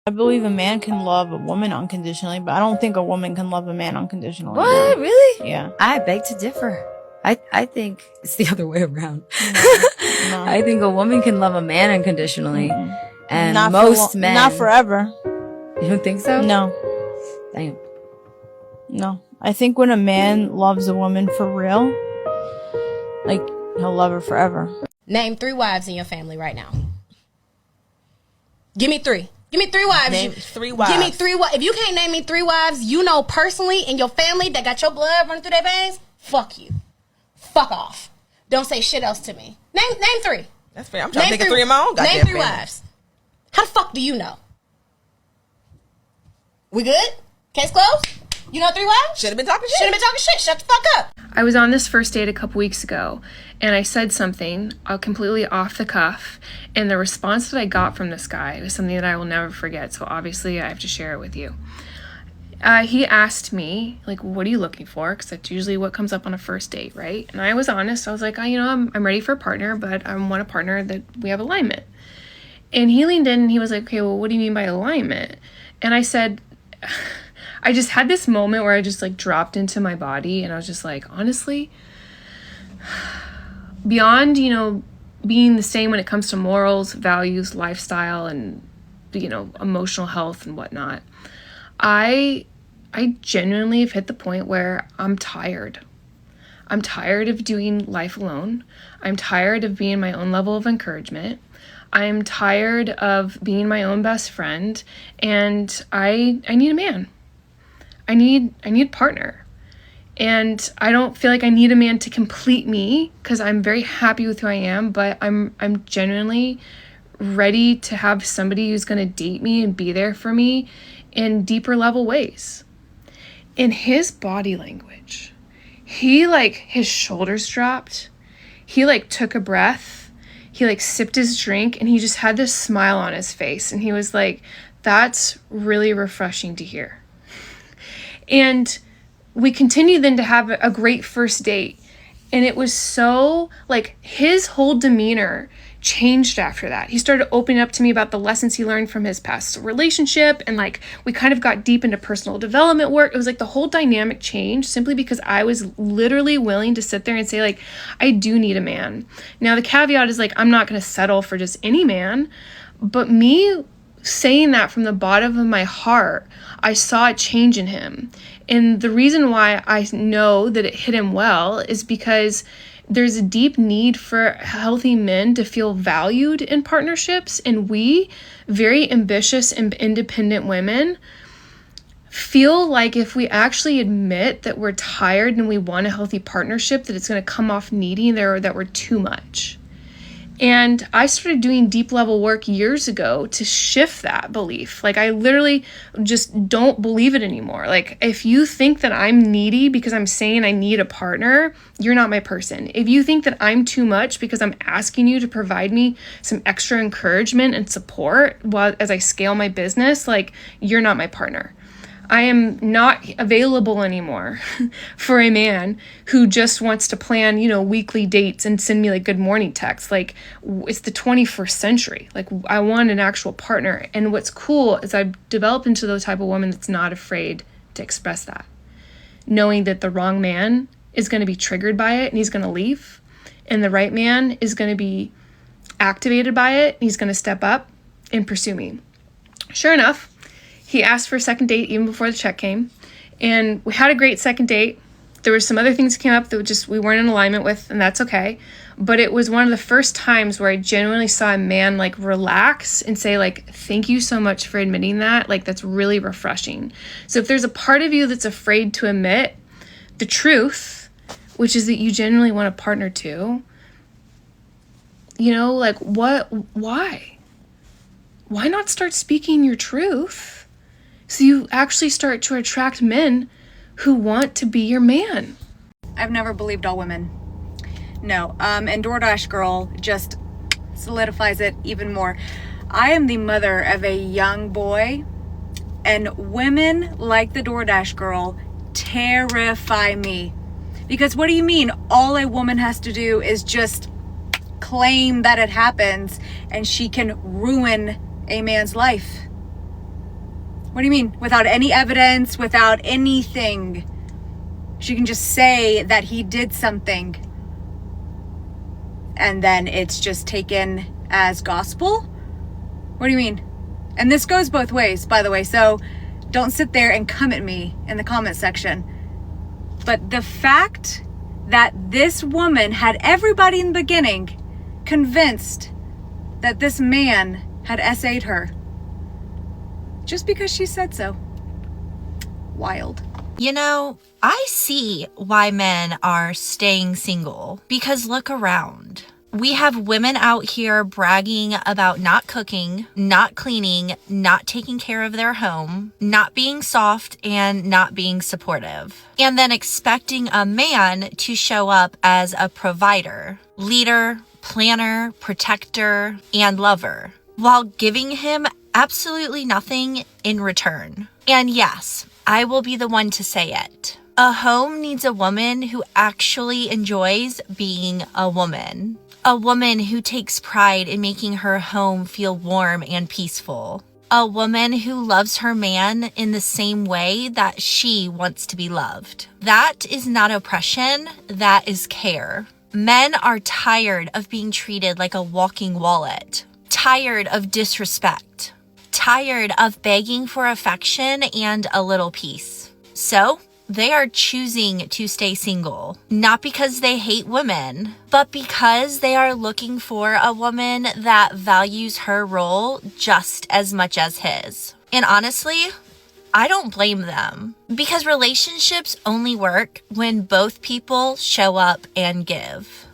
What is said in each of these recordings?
I believe a man can love a woman unconditionally, but I don't think a woman can love a man unconditionally. What? Really? Yeah. I beg to differ. I think it's the other way around. No. I think a woman can love a man unconditionally. And Not most men. Not forever. You don't think so? No. Damn. No. I think when a man loves a woman for real, like, he'll love her forever. Name 3 wives in your family right now. Give me 3. Give me 3 wives. Name 3 wives. Give me 3 wives. If you can't name me 3 wives, you know personally in your family that got your blood running through their veins, fuck you. Fuck off. Don't say shit else to me. Name 3. That's fair. I'm trying to think of 3 of my own goddamn Name 3 family. wives. How the fuck do you know? We good? Case closed? You know 3 wives? Should have been talking shit. Should have been talking shit. Shut the fuck up. I was on this first date a couple weeks ago, and I said something completely off the cuff, and the response that I got from this guy was something that I will never forget, so obviously I have to share it with you. He asked me, like, what are you looking for? Because that's usually what comes up on a first date, right? And I was honest. I was like, I'm ready for a partner, but I want a partner that we have alignment. And he leaned in and he was like, okay, well, what do you mean by alignment? And I said, I just had this moment where I just like dropped into my body and I was just like, honestly, beyond, being the same when it comes to morals, values, lifestyle, and, emotional health and whatnot, I genuinely have hit the point where I'm tired. I'm tired of doing life alone. I'm tired of being my own level of encouragement. I'm tired of being my own best friend, and I need a man. I need a partner. And I don't feel like I need a man to complete me because I'm very happy with who I am, but I'm genuinely ready to have somebody who's going to date me and be there for me in deeper level ways. In his body language, his shoulders dropped. He took a breath. He sipped his drink and he just had this smile on his face. And he was like, that's really refreshing to hear. And we continued then to have a great first date. And it was so, his whole demeanor changed after that. He started opening up to me about the lessons he learned from his past relationship. And, we kind of got deep into personal development work. It was the whole dynamic changed simply because I was literally willing to sit there and say, I do need a man. Now, the caveat is, I'm not going to settle for just any man. But me saying that from the bottom of my heart, I saw a change in him. And the reason why I know that it hit him well is because there's a deep need for healthy men to feel valued in partnerships. And we, very ambitious and independent women, feel like if we actually admit that we're tired and we want a healthy partnership, that it's going to come off needy or that we're too much. And I started doing deep level work years ago to shift that belief. I literally just don't believe it anymore. If you think that I'm needy because I'm saying I need a partner, you're not my person. If you think that I'm too much because I'm asking you to provide me some extra encouragement and support as I scale my business, you're not my partner. I am not available anymore for a man who just wants to plan, weekly dates and send me good morning texts. It's the 21st century. I want an actual partner. And what's cool is I've developed into the type of woman that's not afraid to express that. Knowing that the wrong man is going to be triggered by it and he's going to leave. And the right man is going to be activated by it. And he's going to step up and pursue me. Sure enough, he asked for a second date even before the check came. And we had a great second date. There were some other things that came up that we weren't in alignment with, and that's okay. But it was one of the first times where I genuinely saw a man relax and say thank you so much for admitting that. That's really refreshing. So if there's a part of you that's afraid to admit the truth, which is that you genuinely want a partner too, why? Why not start speaking your truth? So you actually start to attract men who want to be your man. I've never believed all women. No. And DoorDash Girl just solidifies it even more. I am the mother of a young boy, and women like the DoorDash Girl terrify me. Because what do you mean all a woman has to do is just claim that it happens and she can ruin a man's life? What do you mean? Without any evidence, without anything. She can just say that he did something. And then it's just taken as gospel? What do you mean? And this goes both ways, by the way. So don't sit there and come at me in the comment section. But the fact that this woman had everybody in the beginning convinced that this man had SA'd her just because she said so. Wild. You know, I see why men are staying single, because look around. We have women out here bragging about not cooking, not cleaning, not taking care of their home, not being soft, and not being supportive. And then expecting a man to show up as a provider, leader, planner, protector, and lover, while giving him absolutely nothing in return. And yes, I will be the one to say it. A home needs a woman who actually enjoys being a woman. A woman who takes pride in making her home feel warm and peaceful. A woman who loves her man in the same way that she wants to be loved. That is not oppression, that is care. Men are tired of being treated like a walking wallet. Tired of disrespect. Tired of begging for affection and a little peace. So, they are choosing to stay single, not because they hate women, but because they are looking for a woman that values her role just as much as his. And honestly, I don't blame them, because relationships only work when both people show up and give.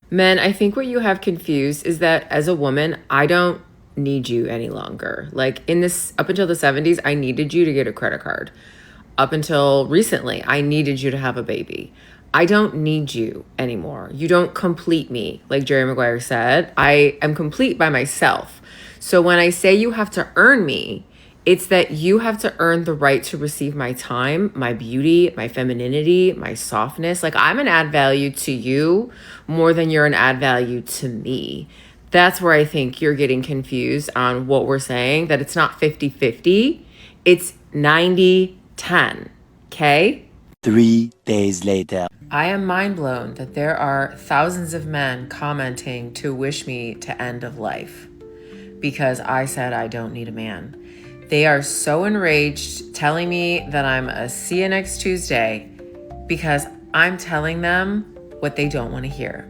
Men, I think what you have confused is that as a woman, I don't need you any longer. Like up until the 70s, I needed you to get a credit card. Up until recently, I needed you to have a baby. I don't need you anymore. You don't complete me. Like Jerry Maguire said, I am complete by myself. So when I say you have to earn me, it's that you have to earn the right to receive my time, my beauty, my femininity, my softness. Like I'm an add value to you more than you're an add value to me. That's where I think you're getting confused on what we're saying, that it's not 50-50, it's 90-10, okay? 3 days later. I am mind blown that there are thousands of men commenting to wish me to end of life because I said I don't need a man. They are so enraged telling me that I'm a see you next Tuesday because I'm telling them what they don't want to hear.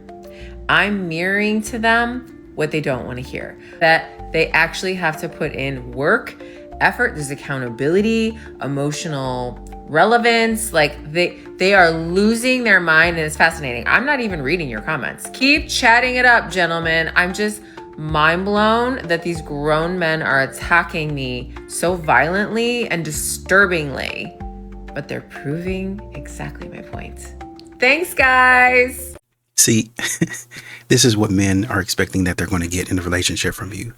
I'm mirroring to them what they don't want to hear. That they actually have to put in work, effort, there's accountability, emotional relevance. Like they are losing their mind, and it's fascinating. I'm not even reading your comments. Keep chatting it up, gentlemen. I'm just mind blown that these grown men are attacking me so violently and disturbingly, but they're proving exactly my point. Thanks, guys. See, this is what men are expecting that they're going to get in a relationship from you.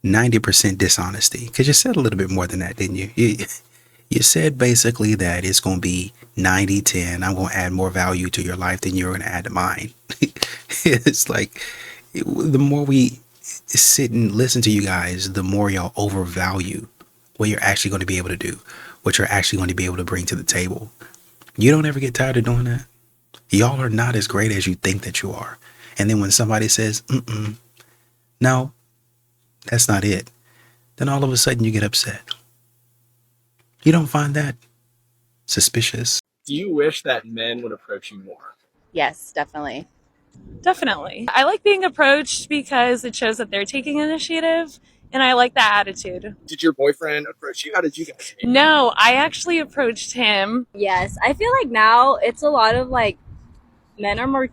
90% dishonesty. Because you said a little bit more than that, didn't you? You said basically that it's going to be 90-10. I'm going to add more value to your life than you're going to add to mine. It's like the more we sit and listen to you guys, the more y'all overvalue what you're actually going to be able to do, what you're actually going to be able to bring to the table. You don't ever get tired of doing that? Y'all are not as great as you think that you are. And then when somebody says, no, that's not it, then all of a sudden you get upset. You don't find that suspicious? Do you wish that men would approach you more? Yes, definitely. Definitely. I like being approached because it shows that they're taking initiative, and I like that attitude. Did your boyfriend approach you? How did you guys meet? No, I actually approached him. Yes, I feel like now it's a lot of like men are more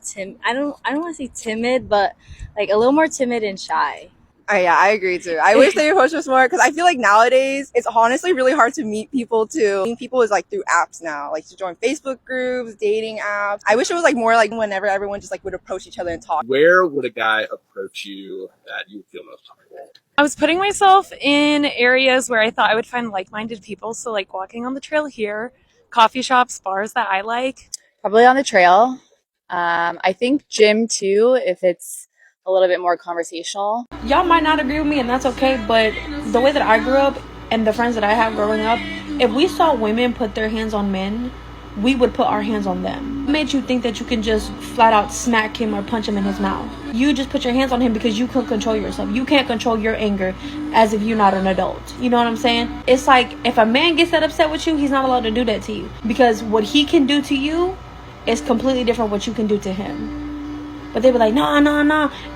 I don't want to say timid, but like a little more timid and shy. Yeah, I agree too. I wish they approached us more because I feel like nowadays it's honestly really hard to meet people too. Meeting people is like through apps now, like to join Facebook groups, dating apps. I wish it was like more like whenever everyone just like would approach each other and talk. Where would a guy approach you that you would feel most comfortable? I was putting myself in areas where I thought I would find like-minded people. So like walking on the trail here, coffee shops, bars that I like. Probably on the trail. I think gym too, if it's a little bit more conversational. Y'all might not agree with me, and that's okay, but the way that I grew up, and the friends that I have growing up, if we saw women put their hands on men, we would put our hands on them. What made you think that you can just flat out smack him or punch him in his mouth? You just put your hands on him because you couldn't control yourself. You can't control your anger as if you're not an adult. You know what I'm saying? It's like if a man gets that upset with you, he's not allowed to do that to you. Because what he can do to you is completely different what you can do to him. But they be like, nah.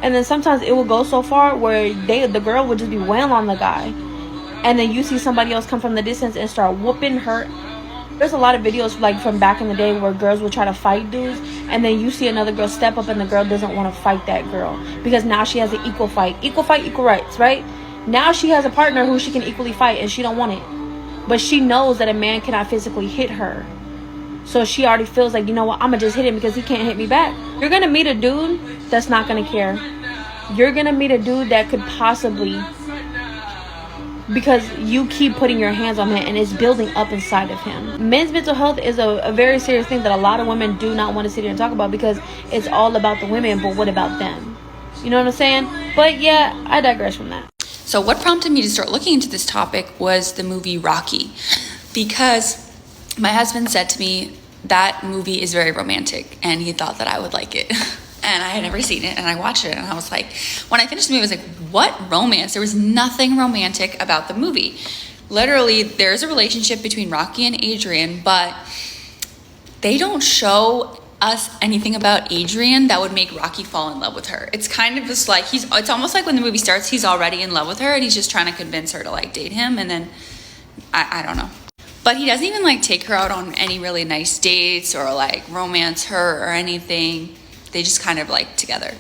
And then sometimes it will go so far where the girl would just be wailing on the guy. And then you see somebody else come from the distance and start whooping her. There's a lot of videos like from back in the day where girls would try to fight dudes, and then you see another girl step up and the girl doesn't want to fight that girl because now she has an equal fight, equal rights, right? Now she has a partner who she can equally fight and she don't want it. But she knows that a man cannot physically hit her. So she already feels like, you know what, I'm going to just hit him because he can't hit me back. You're going to meet a dude that's not going to care. You're going to meet a dude that could possibly, because you keep putting your hands on him and it's building up inside of him. Men's mental health is a very serious thing that a lot of women do not want to sit here and talk about because it's all about the women, but what about them? You know what I'm saying? But yeah, I digress from that. So what prompted me to start looking into this topic was the movie Rocky, because my husband said to me that movie is very romantic and he thought that I would like it. And I had never seen it, and I watched it, and I was like, when I finished the movie, I was like, what romance? There was nothing romantic about the movie. Literally, there's a relationship between Rocky and Adrian, but they don't show us anything about Adrian that would make Rocky fall in love with her. It's kind of just like, it's almost like when the movie starts, he's already in love with her, and he's just trying to convince her to, like, date him, and then, I don't know. But he doesn't even, like, take her out on any really nice dates or, like, romance her or anything. They just kind of like together.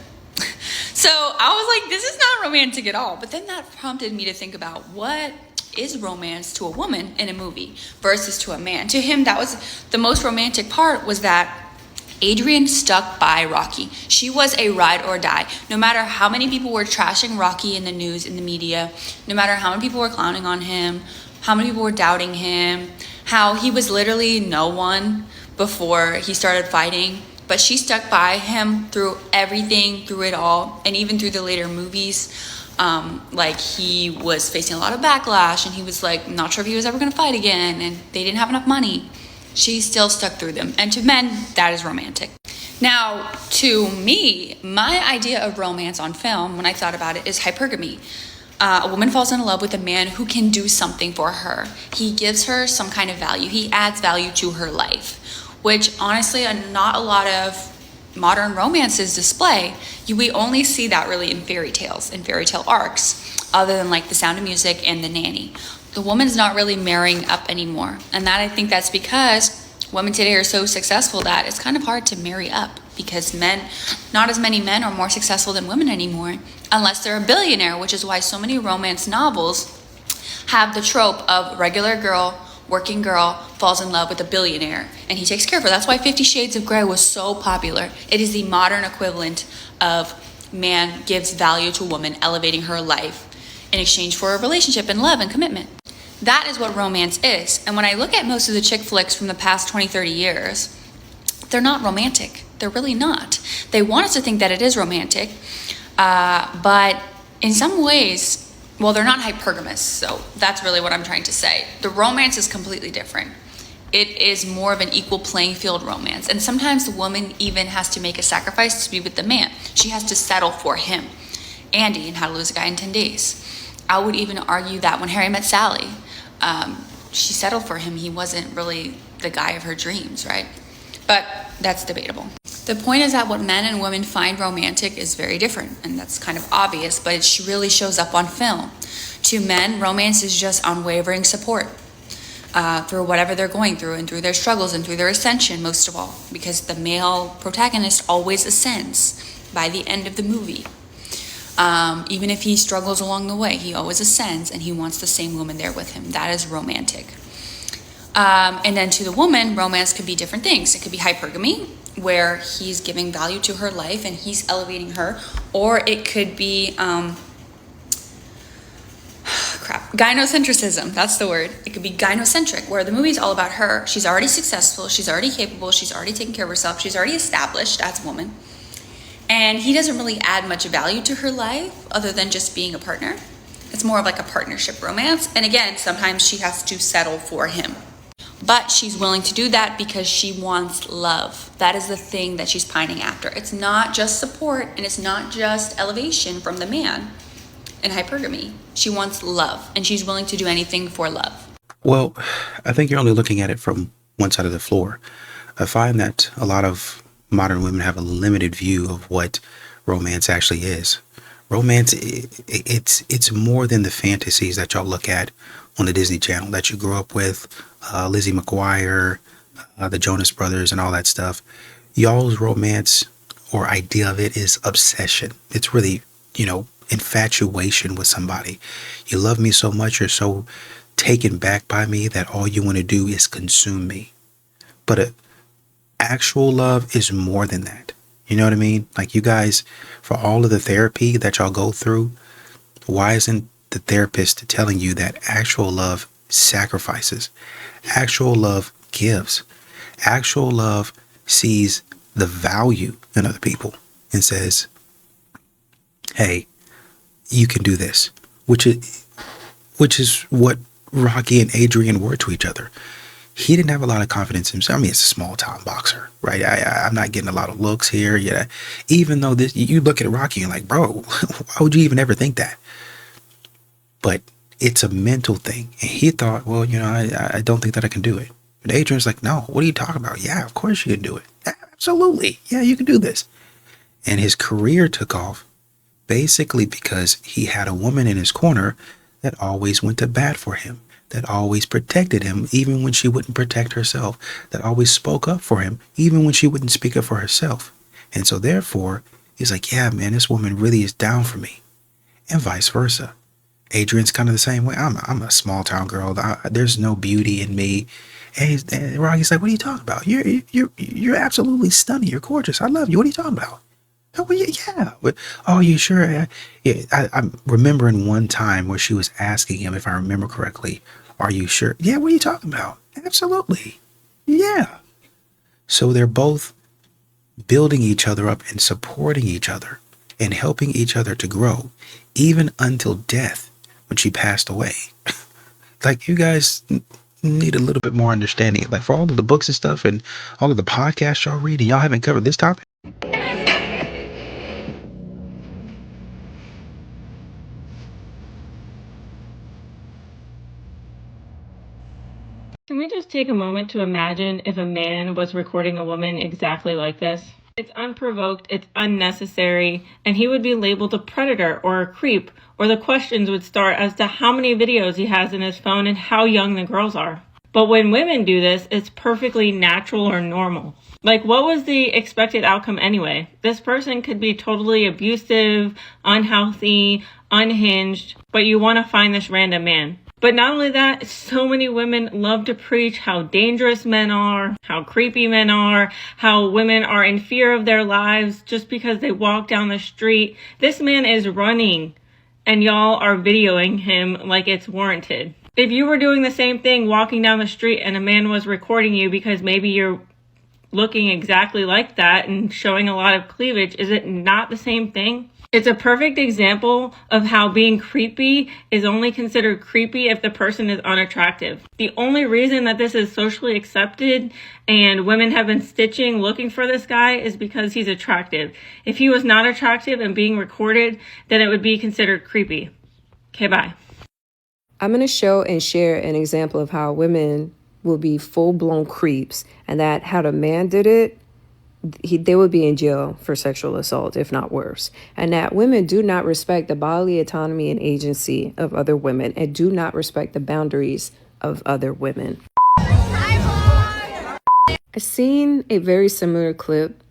So I was like, this is not romantic at all. But then that prompted me to think about what is romance to a woman in a movie versus to a man. To him, that was the most romantic part, was that Adrian stuck by Rocky. She was a ride or die. No matter how many people were trashing Rocky in the news, in the media, no matter how many people were clowning on him, how many people were doubting him, how he was literally no one before he started fighting. But she stuck by him through everything, through it all, and even through the later movies. Like, he was facing a lot of backlash, and he was like, not sure if he was ever going to fight again, and they didn't have enough money. She still stuck through them. And to men, that is romantic. Now, to me, my idea of romance on film, when I thought about it, is hypergamy. A woman falls in love with a man who can do something for her. He gives her some kind of value. He adds value to her life, which honestly not a lot of modern romances display. We only see that really in fairy tales, in fairy tale arcs, other than like The Sound of Music and The Nanny. The woman's not really marrying up anymore. And that, I think that's because women today are so successful that it's kind of hard to marry up, because not as many men are more successful than women anymore, unless they're a billionaire, which is why so many romance novels have the trope of regular girl, working girl falls in love with a billionaire and he takes care of her. That's why 50 Shades of Grey was so popular. It is the modern equivalent of man gives value to a woman, elevating her life in exchange for a relationship and love and commitment. That is what romance is. And when I look at most of the chick flicks from the past 20, 30 years, they're not romantic. They're really not. They want us to think that it is romantic, but in some ways, well, they're not hypergamous, so that's really what I'm trying to say. The romance is completely different. It is more of an equal playing field romance. And sometimes the woman even has to make a sacrifice to be with the man. She has to settle for him. Andy in How to Lose a Guy in 10 Days. I would even argue that when Harry Met Sally, she settled for him. He wasn't really the guy of her dreams, right? But that's debatable. The point is that what men and women find romantic is very different, and that's kind of obvious, but it really shows up on film. To men, romance is just unwavering support through whatever they're going through, and through their struggles, and through their ascension, most of all, because the male protagonist always ascends by the end of the movie. Even if he struggles along the way, he always ascends, and he wants the same woman there with him. That is romantic. And then to the woman, romance could be different things. It could be hypergamy, where he's giving value to her life and he's elevating her, or it could be gynocentrism. That's the word. It could be gynocentric, where the movie's all about her. She's already successful, she's already capable, she's already taken care of herself, she's already established as a woman, and he doesn't really add much value to her life other than just being a partner. It's more of like a partnership romance. And again, sometimes she has to settle for him. But she's willing to do that because she wants love. That is the thing that she's pining after. It's not just support and it's not just elevation from the man in hypergamy. She wants love and she's willing to do anything for love. Well, I think you're only looking at it from one side of the floor. I find that a lot of modern women have a limited view of what romance actually is. Romance, it's more than the fantasies that y'all look at on the Disney Channel that you grew up with, Lizzie McGuire, the Jonas Brothers, and all that stuff. Y'all's romance or idea of it is obsession. It's really, infatuation with somebody. You love me so much, you're so taken back by me that all you want to do is consume me. But actual love is more than that. You know what I mean? Like, you guys, for all of the therapy that y'all go through, why isn't the therapist telling you that actual love sacrifices? Actual love gives. Actual love sees the value in other people and says, hey, you can do this, which is what Rocky and Adrian were to each other. He didn't have a lot of confidence in himself. I mean, it's a small town boxer, right? I'm not getting a lot of looks here. Yeah, even though you look at Rocky and like, bro, why would you even ever think that? But it's a mental thing. And he thought, well, I don't think that I can do it. But Adrian's like, no, what are you talking about? Yeah, of course you can do it. Absolutely. Yeah, you can do this. And his career took off basically because he had a woman in his corner that always went to bat for him, that always protected him even when she wouldn't protect herself, that always spoke up for him even when she wouldn't speak up for herself. And so therefore, he's like, yeah, man, this woman really is down for me. And vice versa. Adrian's kind of the same way. I'm a small town girl. There's no beauty in me. And Rocky's like, what are you talking about? You're absolutely stunning. You're gorgeous. I love you. What are you talking about? Oh, well, yeah. But, oh, you sure? Yeah. I'm remembering one time where she was asking him, if I remember correctly, are you sure? Yeah, what are you talking about? Absolutely. Yeah. So they're both building each other up and supporting each other and helping each other to grow, even until death, when she passed away. Like, you guys need a little bit more understanding. Like, for all of the books and stuff and all of the podcasts y'all read, and y'all haven't covered this topic. Can we just take a moment to imagine if a man was recording a woman exactly like this? It's unprovoked, it's unnecessary, and he would be labeled a predator or a creep, or the questions would start as to how many videos he has in his phone and how young the girls are. But when women do this, it's perfectly natural or normal. Like, what was the expected outcome anyway? This person could be totally abusive, unhealthy, unhinged, but you want to find this random man. But not only that, so many women love to preach how dangerous men are, how creepy men are, how women are in fear of their lives just because they walk down the street. This man is running and y'all are videoing him like it's warranted. If you were doing the same thing walking down the street and a man was recording you because maybe you're looking exactly like that and showing a lot of cleavage, is it not the same thing? It's a perfect example of how being creepy is only considered creepy if the person is unattractive. The only reason that this is socially accepted and women have been stitching looking for this guy is because he's attractive. If he was not attractive and being recorded, then it would be considered creepy. Okay, bye. I'm going to show and share an example of how women will be full-blown creeps, and that how the man did it, they would be in jail for sexual assault, if not worse. And that women do not respect the bodily autonomy and agency of other women and do not respect the boundaries of other women. I've seen a very similar clip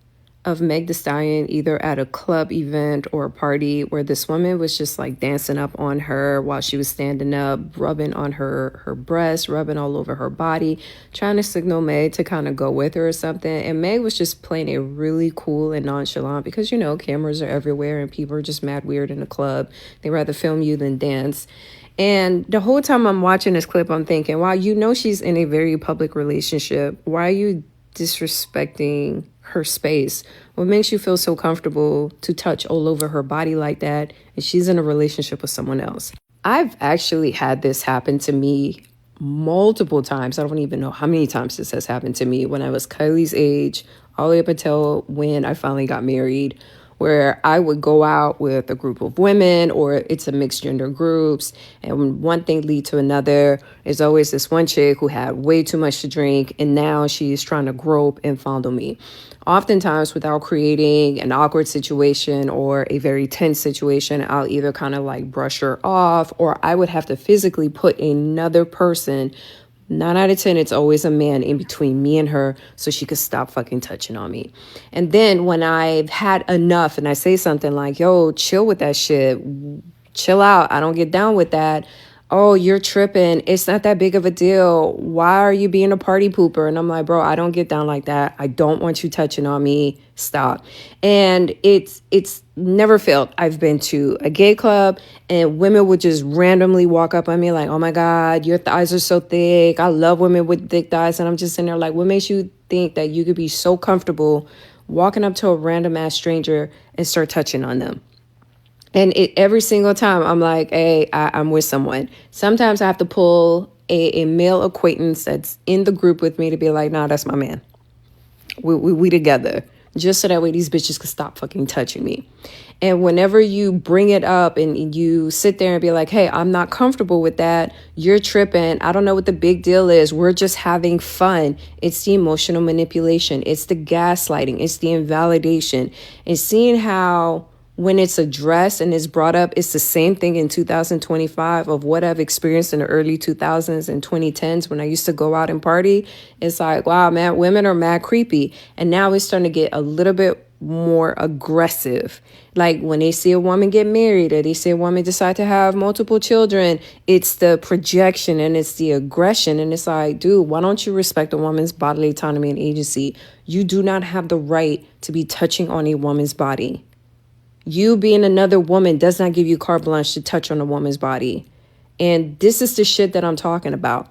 of Meg Thee Stallion either at a club event or a party where this woman was just like dancing up on her while she was standing up, rubbing on her breast, rubbing all over her body, trying to signal Meg to kind of go with her or something. And Meg was just playing it really cool and nonchalant because, cameras are everywhere and people are just mad weird in the club. They rather film you than dance. And the whole time I'm watching this clip, I'm thinking, wow, she's in a very public relationship. Why are you disrespecting her space? What makes you feel so comfortable to touch all over her body like that, and she's in a relationship with someone else? I've actually had this happen to me multiple times. I don't even know how many times this has happened to me when I was Kylie's age, all the way up until when I finally got married, where I would go out with a group of women or it's a mixed gender groups, and one thing lead to another. There's always this one chick who had way too much to drink, and now she's trying to grope and fondle me. Oftentimes, without creating an awkward situation or a very tense situation, I'll either kind of like brush her off, or I would have to physically put another person, 9 out of 10, it's always a man, in between me and her so she could stop fucking touching on me. And then when I've had enough and I say something like, yo, chill with that shit, chill out, I don't get down with that. Oh, you're tripping. It's not that big of a deal. Why are you being a party pooper? And I'm like, bro, I don't get down like that. I don't want you touching on me. Stop. And it's never failed. I've been to a gay club and women would just randomly walk up on me like, oh my God, your thighs are so thick. I love women with thick thighs. And I'm just sitting there like, what makes you think that you could be so comfortable walking up to a random ass stranger and start touching on them? And every single time I'm like, hey, I'm with someone. Sometimes I have to pull a male acquaintance that's in the group with me to be like, nah, that's my man. We together. Just so that way these bitches could stop fucking touching me. And whenever you bring it up and you sit there and be like, hey, I'm not comfortable with that. You're tripping. I don't know what the big deal is. We're just having fun. It's the emotional manipulation. It's the gaslighting. It's the invalidation. And seeing how when it's addressed and it's brought up, it's the same thing in 2025 of what I've experienced in the early 2000s and 2010s when I used to go out and party. It's like, wow, man, women are mad creepy. And now it's starting to get a little bit more aggressive. Like when they see a woman get married or they see a woman decide to have multiple children, it's the projection and it's the aggression. And it's like, dude, why don't you respect a woman's bodily autonomy and agency? You do not have the right to be touching on a woman's body. You being another woman does not give you carte blanche to touch on a woman's body. And this is the shit that I'm talking about.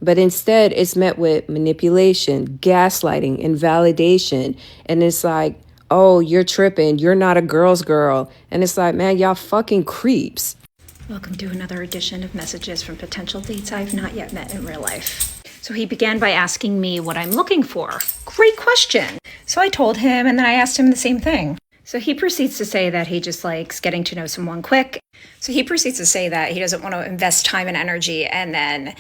But instead, it's met with manipulation, gaslighting, invalidation. And it's like, oh, you're tripping. You're not a girl's girl. And it's like, man, y'all fucking creeps. Welcome to another edition of Messages from Potential Dates I've Not Yet Met in Real Life. So he began by asking me what I'm looking for. Great question. So I told him, and then I asked him the same thing. So he proceeds to say that he just likes getting to know someone quick. So he proceeds to say that he doesn't want to invest time and energy and then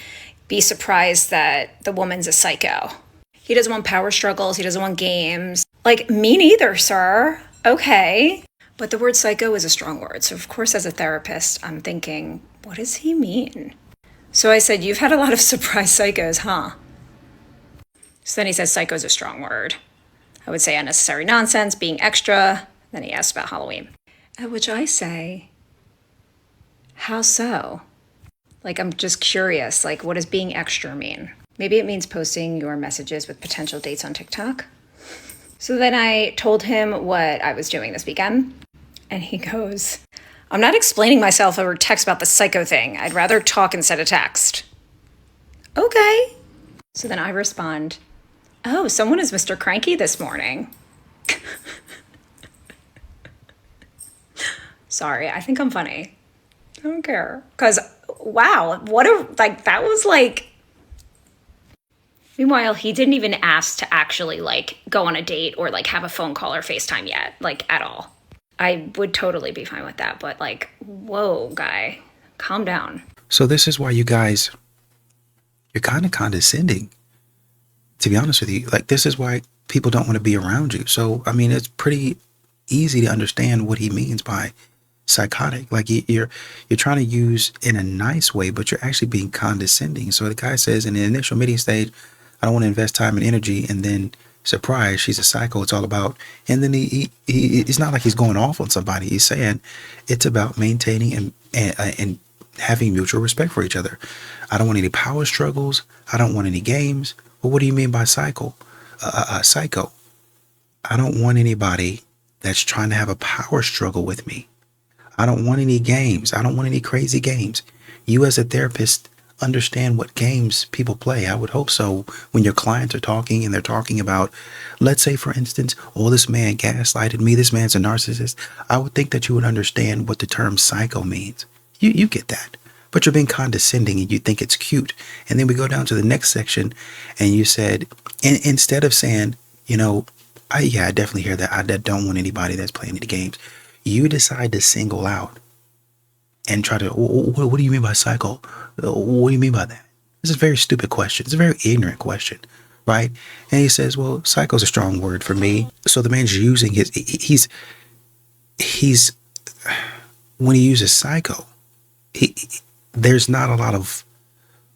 be surprised that the woman's a psycho. He doesn't want power struggles. He doesn't want games. Like, me neither, sir. Okay. But the word psycho is a strong word. So of course, as a therapist, I'm thinking, what does he mean? So I said, you've had a lot of surprise psychos, huh? So then he says psycho's a strong word. I would say unnecessary nonsense, being extra. Then he asked about Halloween. At which I say, how so? Like, I'm just curious, like, what does being extra mean? Maybe it means posting your messages with potential dates on TikTok. So then I told him what I was doing this weekend. And he goes, I'm not explaining myself over text about the psycho thing. I'd rather talk instead of text. Okay. So then I respond, oh, someone is Mr. Cranky this morning. Sorry, I think I'm funny. I don't care. Because, wow, that was like... Meanwhile, he didn't even ask to actually, like, go on a date or, like, have a phone call or FaceTime yet, like, at all. I would totally be fine with that, but, like, whoa, guy, calm down. So this is why you guys, you're kind of condescending, to be honest with you. Like, this is why people don't want to be around you. So, I mean, it's pretty easy to understand what he means by psychotic. Like you're trying to use in a nice way, but you're actually being condescending. So the guy says in the initial meeting stage, I don't want to invest time and energy, and then surprise, she's a psycho. It's all about, and then he it's not like he's going off on somebody. He's saying it's about maintaining and having mutual respect for each other. I don't want any power struggles. I don't want any games. Well, what do you mean by psycho? Psycho. I don't want anybody that's trying to have a power struggle with me. I don't want any games. I don't want any crazy games. You as a therapist understand what games people play. I would hope so when your clients are talking and they're talking about, let's say, for instance, oh, this man gaslighted me. This man's a narcissist. I would think that you would understand what the term psycho means. You get that. but you're being condescending and you think it's cute. And then we go down to the next section and you said, instead of saying, you know, I definitely hear that. I don't want anybody that's playing any games. You decide to single out and try to, what do you mean by psycho? What do you mean by that? This is a very stupid question. It's a very ignorant question, right? And he says, well, psycho is a strong word for me. So the man's using he's when he uses psycho, there's not a lot of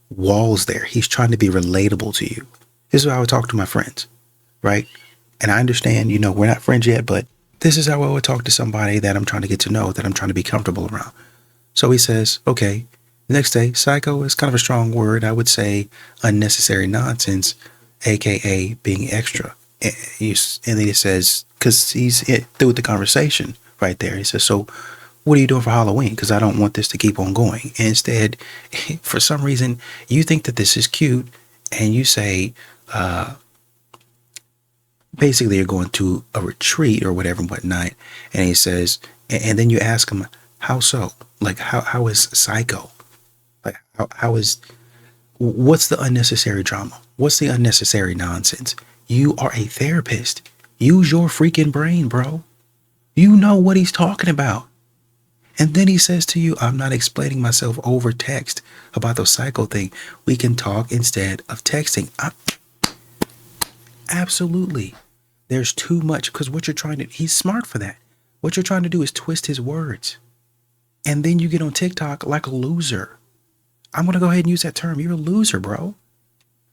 walls there. He's trying to be relatable to you. This is how I would talk to my friends, right? And I understand, you know, we're not friends yet, but this is how I would talk to somebody that I'm trying to get to know, that I'm trying to be comfortable around. So he says, okay, the next day, psycho is kind of a strong word. I would say unnecessary nonsense, AKA being extra. And then he says, because he's through with the conversation right there. He says, so what are you doing for Halloween? Because I don't want this to keep on going. And instead, for some reason, you think that this is cute and you say, basically you're going to a retreat or whatever and whatnot. And he says, and then you ask him, how so? Like, how is psycho? Like, what's the unnecessary drama? What's the unnecessary nonsense? You are a therapist. Use your freaking brain, bro. You know what he's talking about. And then he says to you, I'm not explaining myself over text about the psycho thing. We can talk instead of texting. Absolutely. There's too much, because what you're trying to, he's smart for that. What you're trying to do is twist his words. And then you get on TikTok like a loser. I'm going to go ahead and use that term. You're a loser, bro.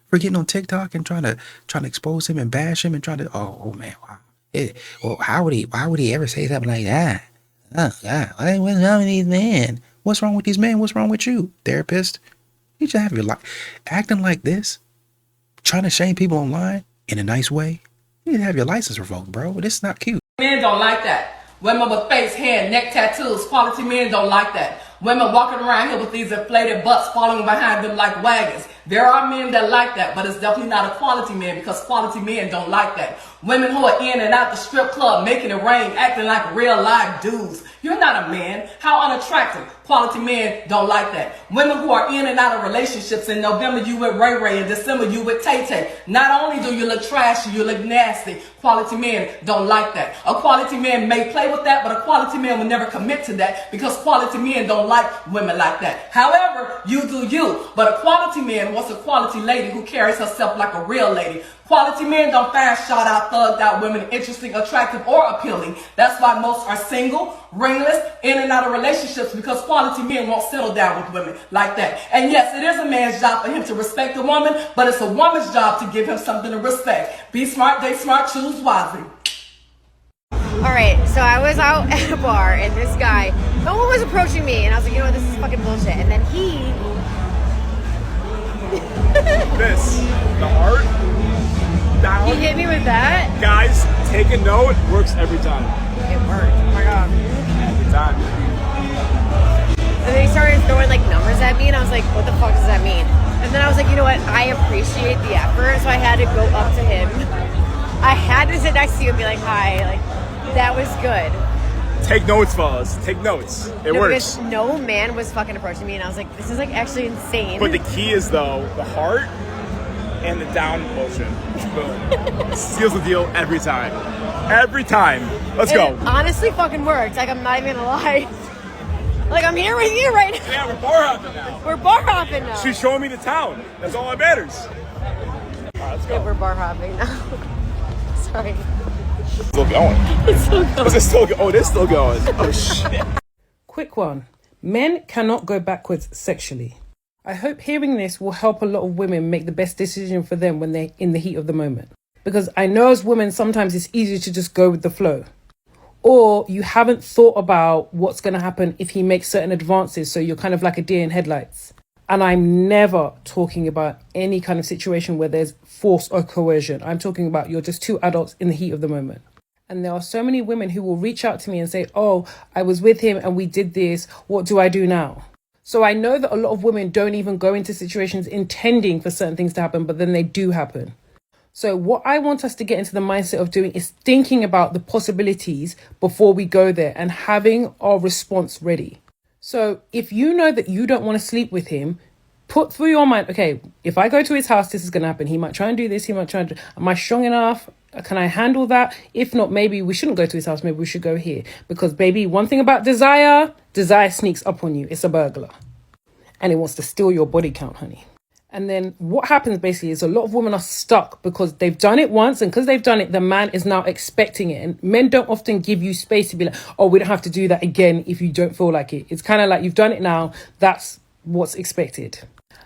For getting on TikTok and trying to expose him and bash him and trying to, oh man, wow. Well, why would he ever say something like that? Oh God, what's wrong with these men? What's wrong with these men? What's wrong with you, therapist? You should have your life. Acting like this, trying to shame people online in a nice way, you need to have your license revoked, bro. This is not cute. Men don't like that. Women with face, hair, neck tattoos, quality men don't like that. Women walking around here with these inflated butts following behind them like wagons. There are men that like that, but it's definitely not a quality man, because quality men don't like that. Women who are in and out the strip club, making it rain, acting like real live dudes. You're not a man. How unattractive. Quality men don't like that. Women who are in and out of relationships. In November, you with Ray Ray. In December, you with Tay Tay. Not only do you look trashy, you look nasty. Quality men don't like that. A quality man may play with that, but a quality man will never commit to that, because quality men don't like women like that. However, you do you. But a quality man wants a quality lady who carries herself like a real lady. Quality men don't find shot out, thugged out women interesting, attractive, or appealing. That's why most are single, ringless, in and out of relationships, because quality men won't settle down with women like that. And yes, it is a man's job for him to respect a woman, but it's a woman's job to give him something to respect. Be smart, date smart, choose wisely. Alright, so I was out at a bar and this guy, no one was approaching me, and I was like, you know what, this is fucking bullshit. And then This, the heart, down. he hit me with that. Guys, take a note, works every time. It worked. Oh my god. Every time. And then he started throwing like numbers at me, and I was like, what the fuck does that mean? And then I was like, you know what, I appreciate the effort, so I had to go up to him. I had to sit next to you and be like, hi, like, that was good. Take notes, fellas. Take notes. It works. Because no man was fucking approaching me, and I was like, this is like actually insane. But the key is though, the heart and the down motion. Boom. Seals the deal every time. Every time. Let's go. It honestly fucking worked. Like, I'm not even gonna lie. Like, I'm here with you right now. Yeah, we're bar hopping now. We're bar hopping now. She's showing me the town. That's all that matters. All right, let's go. Yeah, we're bar hopping now. Sorry. Still going. It's still going. Is it still go? Oh, it is still going. Oh, shit. Quick one. Men cannot go backwards sexually. I hope hearing this will help a lot of women make the best decision for them when they're in the heat of the moment. Because I know as women, sometimes it's easier to just go with the flow. Or you haven't thought about what's going to happen if he makes certain advances, so you're kind of like a deer in headlights. And I'm never talking about any kind of situation where there's force or coercion. I'm talking about you're just two adults in the heat of the moment. And there are so many women who will reach out to me and say, oh, I was with him and we did this. What do I do now? So I know that a lot of women don't even go into situations intending for certain things to happen, but then they do happen. So what I want us to get into the mindset of doing is thinking about the possibilities before we go there and having our response ready. So if you know that you don't want to sleep with him, put through your mind, okay, if I go to his house, this is going to happen. He might try and do this. He might try and do, am I strong enough? Can I handle that? If not, maybe we shouldn't go to his house. Maybe we should go here. Because baby, one thing about desire sneaks up on you. It's a burglar. And it wants to steal your body count, honey. And then what happens basically is a lot of women are stuck because they've done it once, and because they've done it, the man is now expecting it. And men don't often give you space to be like, oh, we don't have to do that again if you don't feel like it. It's kind of like you've done it now. That's what's expected.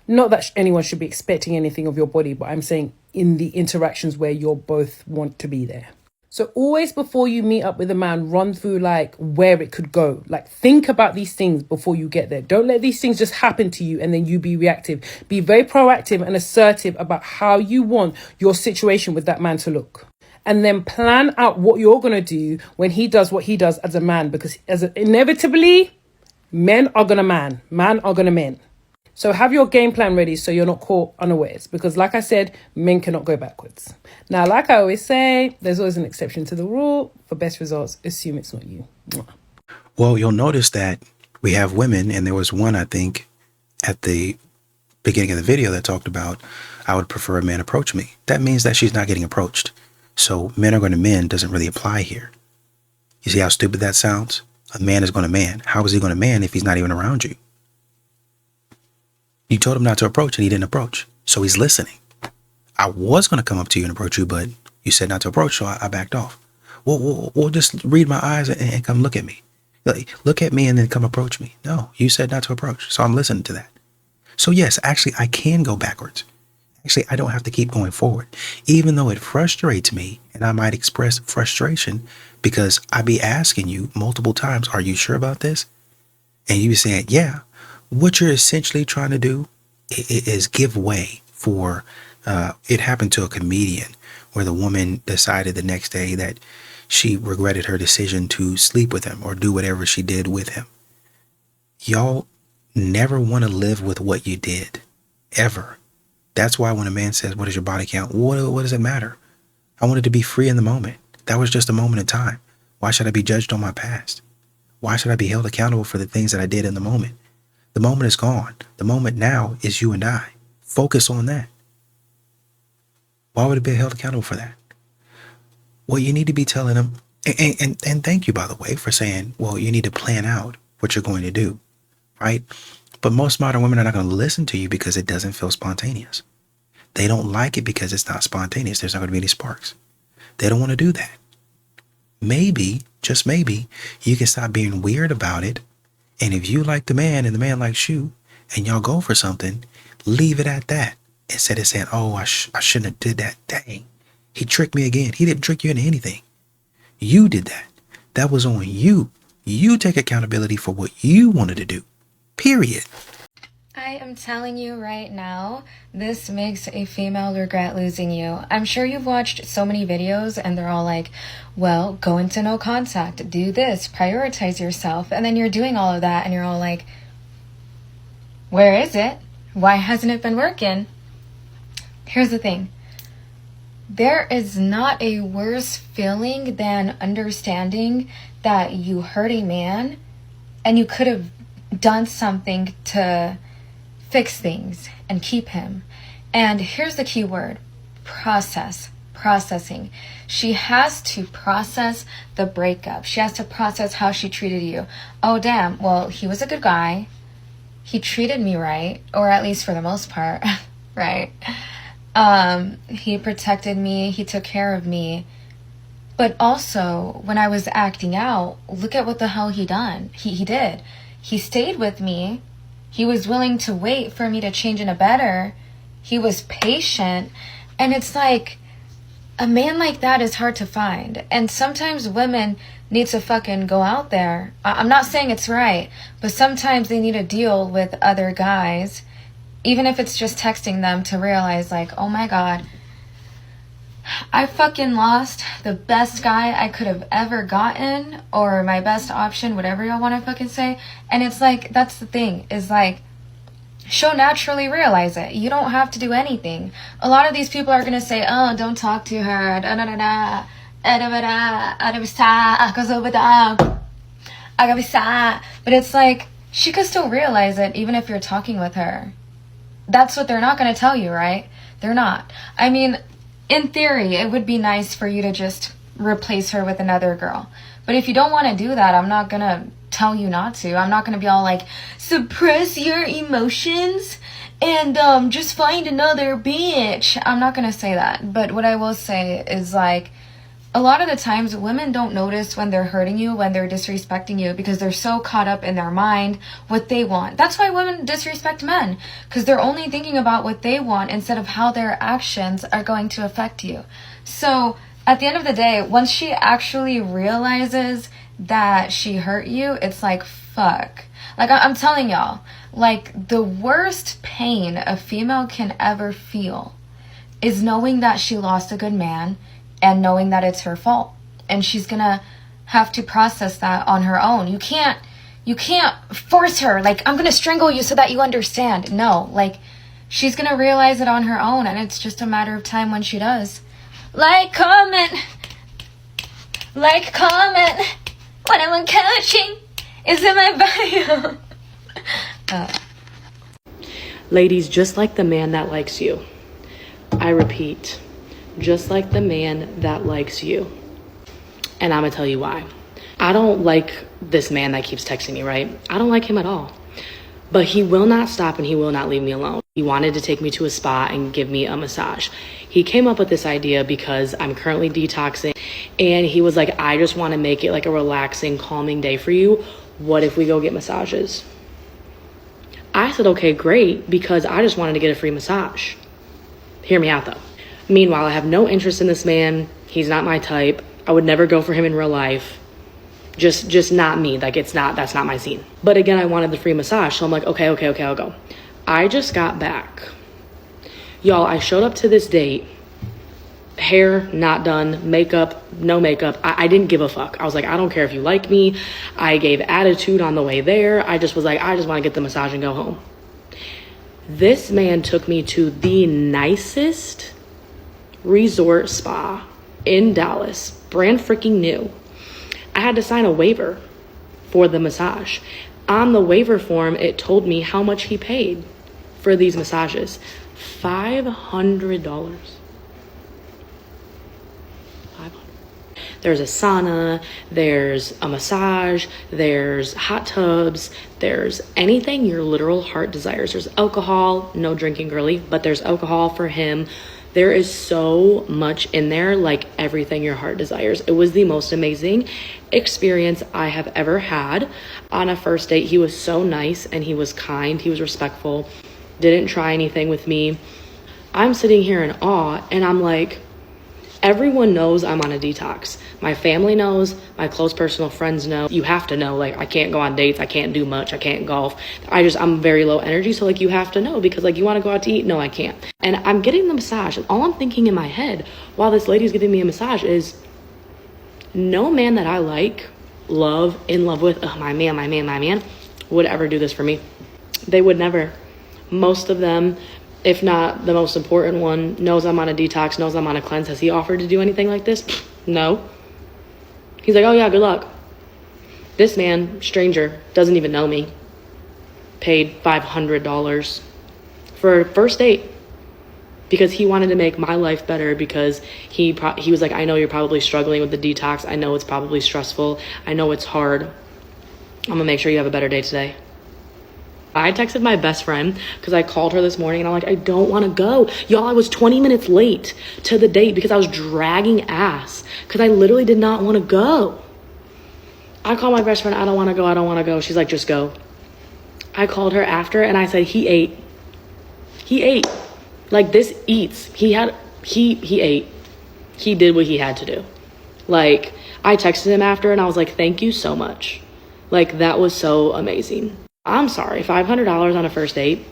Not that anyone should be expecting anything of your body, but I'm saying in the interactions where you both want to be there. So always before you meet up with a man, run through like where it could go. Like think about these things before you get there. Don't let these things just happen to you and then you be reactive. Be very proactive and assertive about how you want your situation with that man to look. And then plan out what you're going to do when he does what he does as a man. Because inevitably, men are going to man are going to men. So have your game plan ready so you're not caught unawares. Because like I said, men cannot go backwards. Now, like I always say, there's always an exception to the rule. For best results, assume it's not you. Well, you'll notice that we have women, and there was one, I think, at the beginning of the video that talked about, I would prefer a man approach me. That means that she's not getting approached. So men are going to men doesn't really apply here. You see how stupid that sounds? A man is going to man. How is he going to man if he's not even around you? You told him not to approach and he didn't approach. So he's listening. I was going to come up to you and approach you, but you said not to approach, so I backed off. Well, just read my eyes and come look at me. Look at me and then come approach me. No, you said not to approach, so I'm listening to that. So yes, actually, I can go backwards. Actually, I don't have to keep going forward. Even though it frustrates me, and I might express frustration because I be asking you multiple times, are you sure about this? And you be saying, yeah. What you're essentially trying to do is give way for, it happened to a comedian where the woman decided the next day that she regretted her decision to sleep with him or do whatever she did with him. Y'all never want to live with what you did, ever. That's why when a man says, what is your body count? What does it matter? I wanted to be free in the moment. That was just a moment in time. Why should I be judged on my past? Why should I be held accountable for the things that I did in the moment? The moment is gone. The moment now is you and I. Focus on that. Why would it be held accountable for that? Well, you need to be telling them, and thank you, by the way, for saying, well, you need to plan out what you're going to do, right? But most modern women are not going to listen to you because it doesn't feel spontaneous. They don't like it because it's not spontaneous. There's not going to be any sparks. They don't want to do that. Maybe, just maybe, you can stop being weird about it. And if you like the man and the man likes you and y'all go for something, leave it at that. Instead of saying, oh, I shouldn't have did that. Dang, he tricked me again. He didn't trick you into anything. You did that. That was on you. You take accountability for what you wanted to do. Period. I am telling you right now, this makes a female regret losing you. I'm sure you've watched so many videos and they're all like, well, go into no contact, do this, prioritize yourself. And then you're doing all of that and you're all like, where is it? Why hasn't it been working? Here's the thing. There is not a worse feeling than understanding that you hurt a man and you could have done something to fix things and keep him. And here's the key word: processing. She has to process the breakup. She has to process how she treated you. Oh, damn, well, he was a good guy. He treated me right, or at least for the most part, right? He protected me. He took care of me. But also, when I was acting out, look at what the hell he did. He stayed with me. He was willing to wait for me to change into better. He was patient. And it's like, a man like that is hard to find. And sometimes women need to fucking go out there. I'm not saying it's right, but sometimes they need to deal with other guys, even if it's just texting them to realize like, oh my God, I fucking lost the best guy I could have ever gotten, or my best option, whatever y'all want to fucking say. And it's like, that's the thing, is like, she'll naturally realize it. You don't have to do anything. A lot of these people are going to say, oh, don't talk to her. But it's like, she could still realize it even if you're talking with her. That's what they're not going to tell you, right? They're not. I mean, in theory, it would be nice for you to just replace her with another girl. But if you don't want to do that, I'm not going to tell you not to. I'm not going to be all like, suppress your emotions and just find another bitch. I'm not going to say that. But what I will say is, like, a lot of the times women don't notice when they're hurting you, when they're disrespecting you, because they're so caught up in their mind, what they want. That's why women disrespect men, because they're only thinking about what they want instead of how their actions are going to affect you. So at the end of the day, once she actually realizes that she hurt you, it's like, fuck. Like, I'm telling y'all, like, the worst pain a female can ever feel is knowing that she lost a good man and knowing that it's her fault. And she's gonna have to process that on her own. You can't force her, like, I'm gonna strangle you so that you understand. No, like, she's gonna realize it on her own, and it's just a matter of time when she does. Like, comment, when I'm coaching is in my bio. Ladies, just like the man that likes you, I repeat, just like the man that likes you. And I'm gonna tell you why. I don't like this man that keeps texting me, right? I don't like him at all. But he will not stop and he will not leave me alone. He wanted to take me to a spa and give me a massage. He came up with this idea because I'm currently detoxing, and he was like, I just want to make it like a relaxing, calming day for you. What if we go get massages? I said, okay, great, because I just wanted to get a free massage. Hear me out though. Meanwhile, I have no interest in this man. He's not my type. I would never go for him in real life. Just not me. Like, that's not my scene. But again, I wanted the free massage. So I'm like, okay, I'll go. I just got back. Y'all, I showed up to this date. Hair not done, makeup, no makeup. I didn't give a fuck. I was like, I don't care if you like me. I gave attitude on the way there. I just was like, I just want to get the massage and go home. This man took me to the nicest resort spa in Dallas, brand freaking new. I had to sign a waiver for the massage. On the waiver form, it told me how much he paid for these massages. $500. There's a sauna, there's a massage, there's hot tubs, there's anything your literal heart desires. There's alcohol, no drinking girly, but there's alcohol for him. There is so much in there, like everything your heart desires. It was the most amazing experience I have ever had on a first date. He was so nice and he was kind, he was respectful, didn't try anything with me. I'm sitting here in awe and I'm like, everyone knows I'm on a detox. My family knows, my close personal friends know. You have to know, like, I can't go on dates, I can't do much, I can't golf. I'm very low energy, so like you have to know, because like you want to go out to eat? No, I can't. And I'm getting the massage, and all I'm thinking in my head while this lady's giving me a massage is, no man that I like, love, in love with, my man, would ever do this for me. They would never. Most of them, if not the most important one, knows I'm on a detox, knows I'm on a cleanse. Has he offered to do anything like this? No. He's like, oh yeah, good luck. This man, stranger, doesn't even know me, paid $500 for a first date because he wanted to make my life better, because he was like, I know you're probably struggling with the detox. I know it's probably stressful. I know it's hard. I'm gonna make sure you have a better day today. I texted my best friend because I called her this morning and I'm like, I don't want to go. Y'all, I was 20 minutes late to the date because I was dragging ass because I literally did not want to go. I called my best friend, I don't want to go. She's like, just go. I called her after and I said, he ate. Like, this eats. He ate. He did what he had to do. Like, I texted him after and I was like, thank you so much. Like, that was so amazing. I'm sorry, $500 on a first date?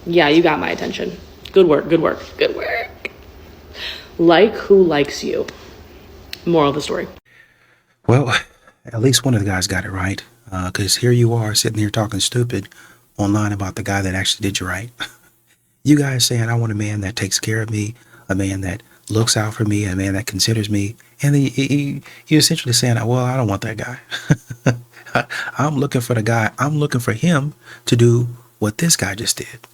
Yeah, you got my attention. Good work. Like who likes you. Moral of the story. Well, at least one of the guys got it right. Because here you are sitting here talking stupid online about the guy that actually did you right. You guys saying, I want a man that takes care of me, a man that looks out for me, a man that considers me. And then you essentially saying, well, I don't want that guy. I'm looking for the guy. I'm looking for him to do what this guy just did.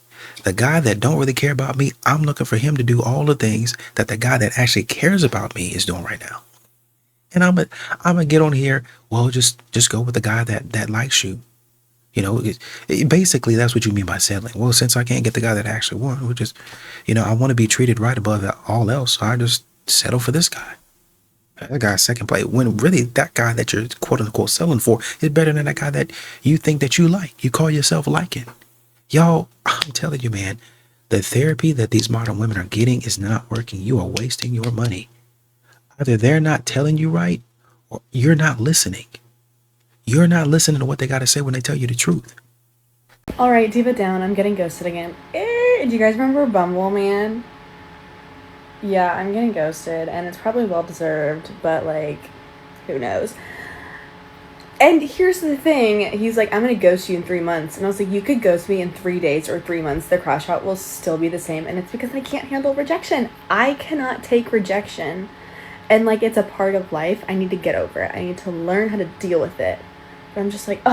The guy that don't really care about me, I'm looking for him to do all the things that the guy that actually cares about me is doing right now. And I'm gonna get on here. Well, just go with the guy that likes you. You know, basically that's what you mean by settling. Well, since I can't get the guy that I actually want, we'll just, I want to be treated right above all else. So I just settle for this guy. That guy's second place. When really that guy that you're quote unquote selling for is better than that guy that you think that you like. You call yourself liking. Y'all, I'm telling you, man, the therapy that these modern women are getting is not working. You are wasting your money. Either they're not telling you right or you're not listening. You're not listening to what they got to say when they tell you the truth. All right, Diva Down. I'm getting ghosted again. Do you guys remember Bumble Man? Yeah, I'm getting ghosted, and it's probably well-deserved, but, like, who knows? And here's the thing. He's like, I'm going to ghost you in 3 months. And I was like, you could ghost me in 3 days or 3 months. The crash out will still be the same. And it's because I can't handle rejection. I cannot take rejection. And, like, it's a part of life. I need to get over it. I need to learn how to deal with it. But I'm just like,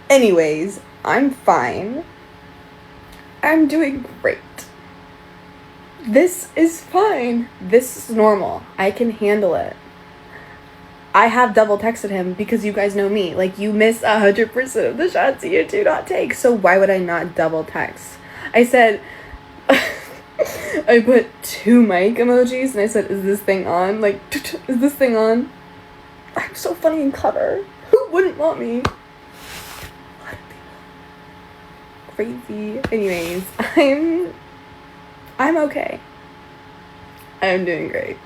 Anyways, I'm fine. I'm doing great. This is fine. This is normal. I can handle it. I have double texted him because you guys know me. Like, you miss 100% of the shots you do not take. So why would I not double text? I said, I put 2 mic emojis and I said, is this thing on? Like, is this thing on? I'm so funny and clever. Who wouldn't want me? Crazy. Anyways, I'm okay. I'm doing great.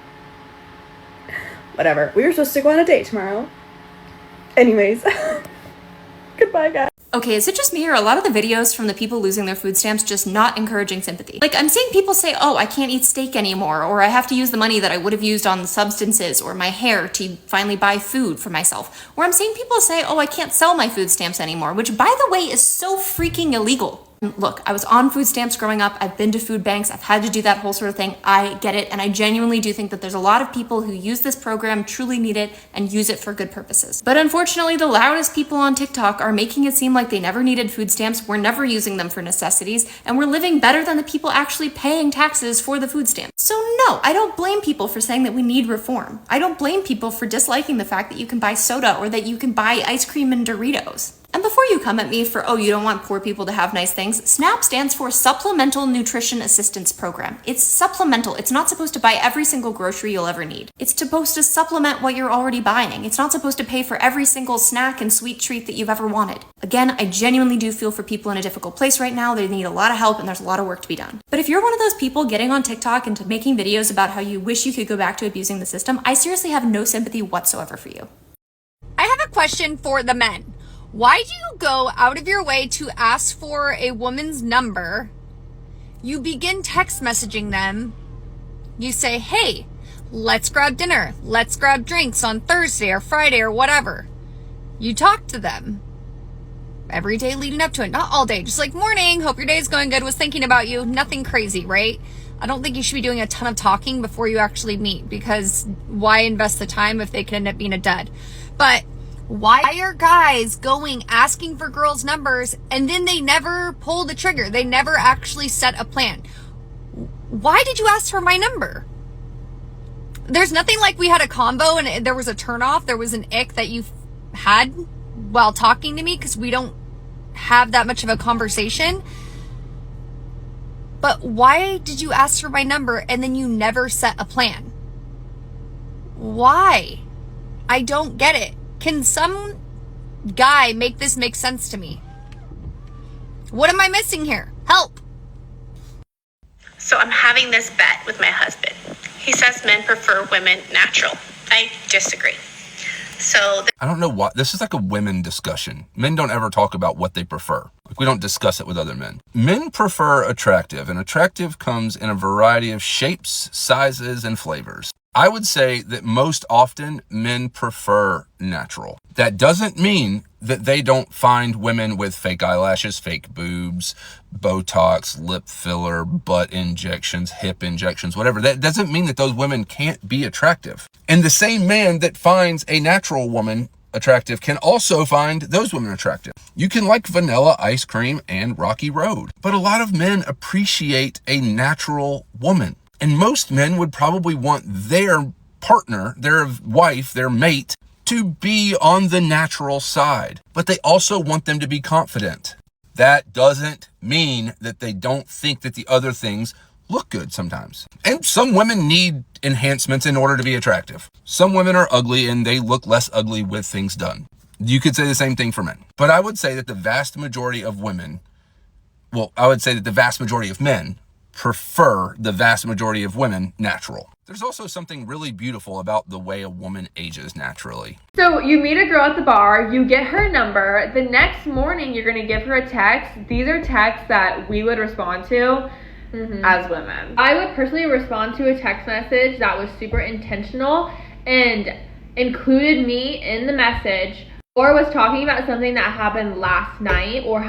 Whatever. We were supposed to go on a date tomorrow. Anyways. Goodbye, guys. Okay, is it just me or a lot of the videos from the people losing their food stamps just not encouraging sympathy? Like, I'm seeing people say, oh, I can't eat steak anymore, or I have to use the money that I would have used on substances or my hair to finally buy food for myself. Or I'm seeing people say, oh, I can't sell my food stamps anymore, which, by the way, is so freaking illegal. Look, I was on food stamps growing up. I've been to food banks. I've had to do that whole sort of thing. I get it. And I genuinely do think that there's a lot of people who use this program, truly need it, and use it for good purposes. But unfortunately, the loudest people on TikTok are making it seem like they never needed food stamps, we're never using them for necessities, and we're living better than the people actually paying taxes for the food stamps. So no, I don't blame people for saying that we need reform. I don't blame people for disliking the fact that you can buy soda or that you can buy ice cream and Doritos. And before you come at me for, oh, you don't want poor people to have nice things, SNAP stands for Supplemental Nutrition Assistance Program. It's supplemental. It's not supposed to buy every single grocery you'll ever need. It's supposed to supplement what you're already buying. It's not supposed to pay for every single snack and sweet treat that you've ever wanted. Again, I genuinely do feel for people in a difficult place right now. They need a lot of help and there's a lot of work to be done. But if you're one of those people getting on TikTok and making videos about how you wish you could go back to abusing the system, I seriously have no sympathy whatsoever for you. I have a question for the men. Why do you go out of your way to ask for a woman's number? You begin text messaging them. You say, hey, let's grab dinner. Let's grab drinks on Thursday or Friday or whatever. You talk to them every day leading up to it. Not all day. Just like, morning, hope your day is going good. Was thinking about you. Nothing crazy, right? I don't think you should be doing a ton of talking before you actually meet, because why invest the time if they could end up being a dud? But why are guys going asking for girls' numbers and then they never pull the trigger? They never actually set a plan. Why did you ask for my number? There's nothing like we had a combo and there was a turnoff. There was an ick that you had while talking to me because we don't have that much of a conversation. But why did you ask for my number and then you never set a plan? Why? I don't get it. Can some guy make this make sense to me? What am I missing here? Help! So I'm having this bet with my husband. He says men prefer women natural. I disagree. I don't know why. This is like a women discussion. Men don't ever talk about what they prefer. Like, we don't discuss it with other men. Men prefer attractive, and attractive comes in a variety of shapes, sizes, and flavors. I would say that most often men prefer natural. That doesn't mean that they don't find women with fake eyelashes, fake boobs, Botox, lip filler, butt injections, hip injections, whatever. That doesn't mean that those women can't be attractive. And the same man that finds a natural woman attractive can also find those women attractive. You can like vanilla ice cream and Rocky Road, but a lot of men appreciate a natural woman. And most men would probably want their partner, their wife, their mate, to be on the natural side, but they also want them to be confident. That doesn't mean that they don't think that the other things look good sometimes. And some women need enhancements in order to be attractive. Some women are ugly and they look less ugly with things done. You could say the same thing for men. But I would say that the vast majority of women, I would say that the vast majority of men prefer the vast majority of women natural. There's also something really beautiful about the way a woman ages naturally. So you meet a girl at the bar, you get her number, the next morning you're going to give her a text. These are texts that we would respond to as women. I would personally respond to a text message that was super intentional and included me in the message, or was talking about something that happened last night or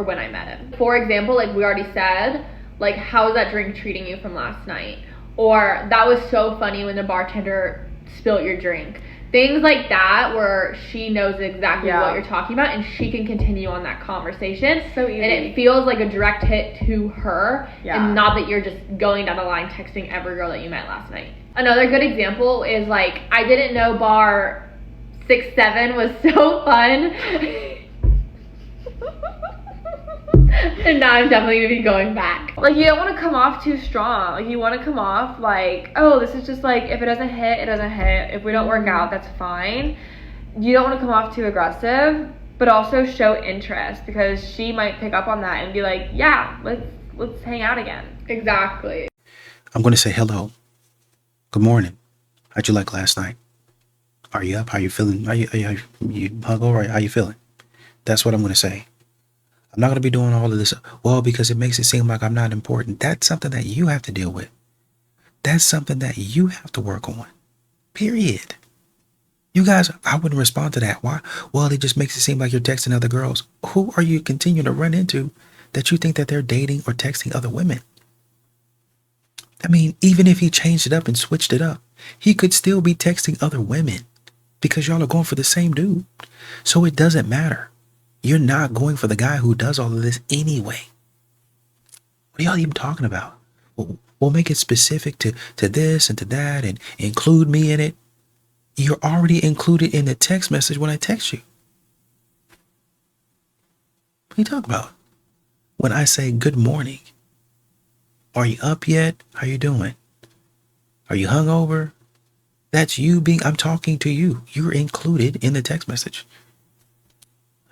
when I met him. For example, like we already said, like, how is that drink treating you from last night? Or that was so funny when the bartender spilt your drink. Things like that where she knows exactly what you're talking about and she can continue on that conversation. So easy. And it feels like a direct hit to her and not that you're just going down the line texting every girl that you met last night. Another good example is like, I didn't know bar 6-7 was so fun. And now I'm definitely gonna be going back. Like, you don't want to come off too strong. Like, you want to come off like, oh, this is just like, if it doesn't hit, it doesn't hit. If we don't work out, that's fine. You don't want to come off too aggressive, but also show interest, because she might pick up on that and be like, yeah, let's hang out again. Exactly. I'm going to say hello. Good morning. How'd you like last night? Are you up? How you feeling? Are you hungover? How you feeling? That's what I'm going to say. I'm not going to be doing all of this, well, because it makes it seem like I'm not important. That's something that you have to deal with. That's something that you have to work on. Period. You guys, I wouldn't respond to that. Why? Well, it just makes it seem like you're texting other girls. Who are you continuing to run into that you think that they're dating or texting other women? I mean, even if he changed it up and switched it up, he could still be texting other women because y'all are going for the same dude. So it doesn't matter. You're not going for the guy who does all of this anyway. What are y'all even talking about? We'll make it specific to this and to that and include me in it. You're already included in the text message when I text you. What are you talking about? When I say good morning, are you up yet? How you doing? Are you hungover? That's you I'm talking to you. You're included in the text message.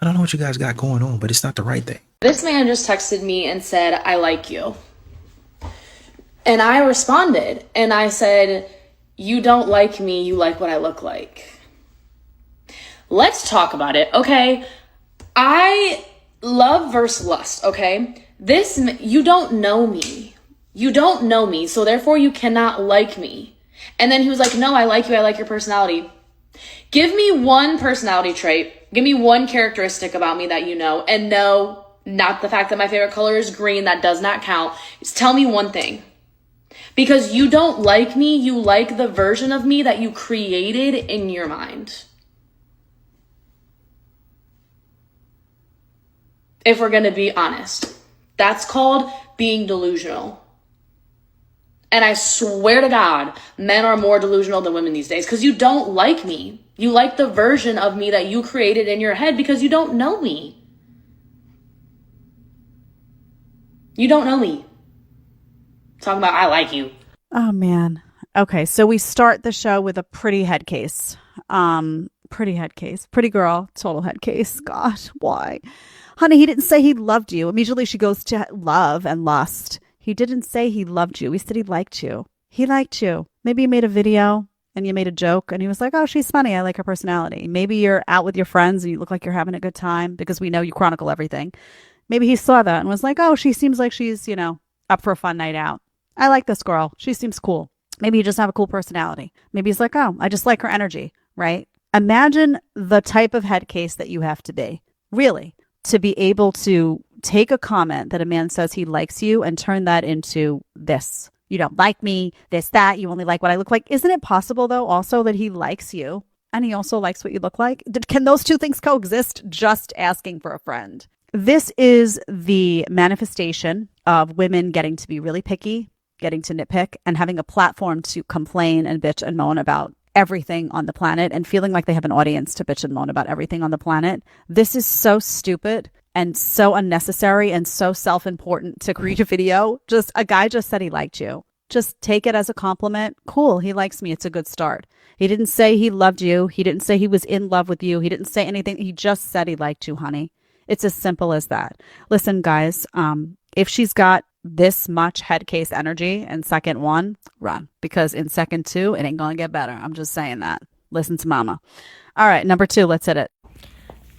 I don't know what you guys got going on, but it's not the right thing. This man just texted me and said, I like you. And I responded and I said, you don't like me, you like what I look like. Let's talk about it, okay? I love versus lust, okay? You don't know me. You don't know me, so therefore you cannot like me. And then he was like, no, I like you, I like your personality. Give me one personality trait. Give me one characteristic about me that you know. And no, not the fact that my favorite color is green. That does not count. Just tell me one thing. Because you don't like me. You like the version of me that you created in your mind. If we're going to be honest. That's called being delusional. And I swear to God, men are more delusional than women these days because you don't like me. You like the version of me that you created in your head because you don't know me. You don't know me. Talking about I like you. Oh, man. Okay, so we start the show with a pretty head case. Pretty girl, total head case. Gosh, why? Honey, he didn't say he loved you. Immediately she goes to love and lust. He didn't say he loved you. He said he liked you. He liked you. Maybe you made a video and you made a joke and he was like, oh, she's funny. I like her personality. Maybe you're out with your friends and you look like you're having a good time because we know you chronicle everything. Maybe he saw that and was like, oh, she seems like she's, up for a fun night out. I like this girl. She seems cool. Maybe you just have a cool personality. Maybe he's like, oh, I just like her energy, right? Imagine the type of head case that you have to be, really, to be able to take a comment that a man says he likes you and turn that into this. You don't like me, this, that, you only like what I look like. Isn't it possible, though, also that he likes you and he also likes what you look like? Can those two things coexist? Just asking for a friend. This is the manifestation of women getting to be really picky, getting to nitpick, and having a platform to complain and bitch and moan about everything on the planet and feeling like they have an audience to bitch and moan about everything on the planet. This is so stupid and so unnecessary and so self-important to create a video. Just a guy just said he liked you. Just take it as a compliment. Cool, he likes me. It's a good start. He didn't say he loved you. He didn't say he was in love with you. He didn't say anything. He just said he liked you, honey. It's as simple as that. Listen, guys, if she's got this much head case energy in second one, run. Because in second two, it ain't going to get better. I'm just saying that. Listen to mama. All right, number 2, let's hit it.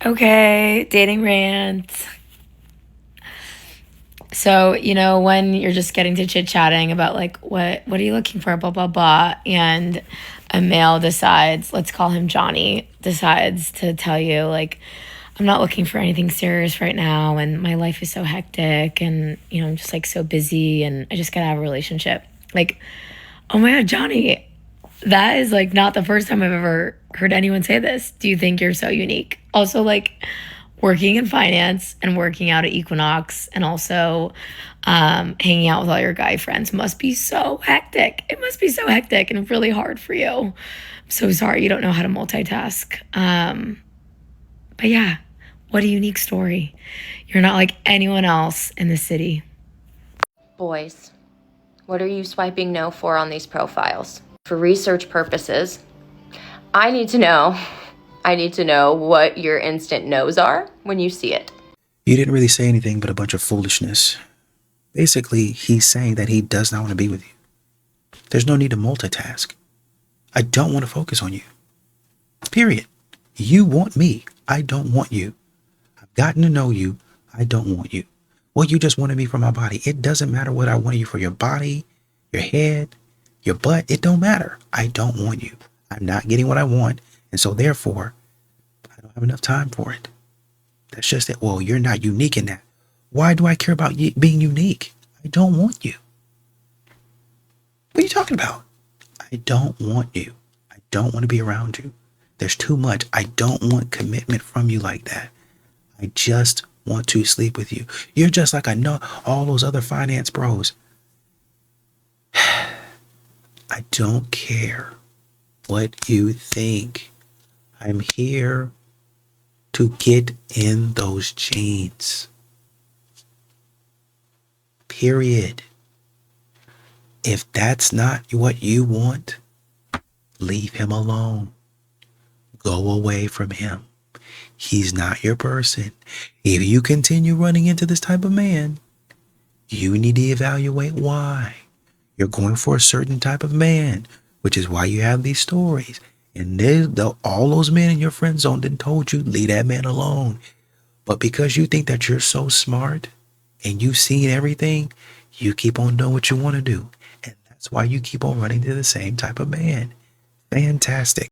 Okay, dating rant. So, you know, when you're just getting to chit-chatting about like, what are you looking for, blah, blah, blah, and a male decides, let's call him Johnny, decides to tell you like, I'm not looking for anything serious right now, and my life is so hectic, and, you know, I'm just like so busy, and I just gotta have a relationship. Like, oh my God, Johnny, that is like not the first time I've ever heard anyone say this. Do you think you're so unique? Also, like, working in finance and working out at Equinox and also hanging out with all your guy friends must be so hectic. It must be so hectic and really hard for you. I'm so sorry you don't know how to multitask. But yeah, what a unique story. You're not like anyone else in the city. Boys, what are you swiping no for on these profiles? For research purposes, I need to know what your instant no's are when you see it. You didn't really say anything but a bunch of foolishness. Basically, he's saying that he does not want to be with you. There's no need to multitask. I don't want to focus on you. Period. You want me. I don't want you. I've gotten to know you. I don't want you. Well, you just wanted me for my body. It doesn't matter what I wanted you for, your body, your head, your butt. It don't matter. I don't want you. I'm not getting what I want. And so therefore, I don't have enough time for it. That's just it. Well, you're not unique in that. Why do I care about you being unique? I don't want you. What are you talking about? I don't want you. I don't want to be around you. There's too much. I don't want commitment from you like that. I just want to sleep with you. You're just like I know all those other finance bros. I don't care what you think. I'm here to get in those jeans. Period. If that's not what you want, leave him alone. Go away from him. He's not your person. If you continue running into this type of man, you need to evaluate why. You're going for a certain type of man, which is why you have these stories. And all those men in your friend zone didn't told you, leave that man alone. But because you think that you're so smart and you've seen everything, you keep on doing what you want to do. And that's why you keep on running to the same type of man. Fantastic.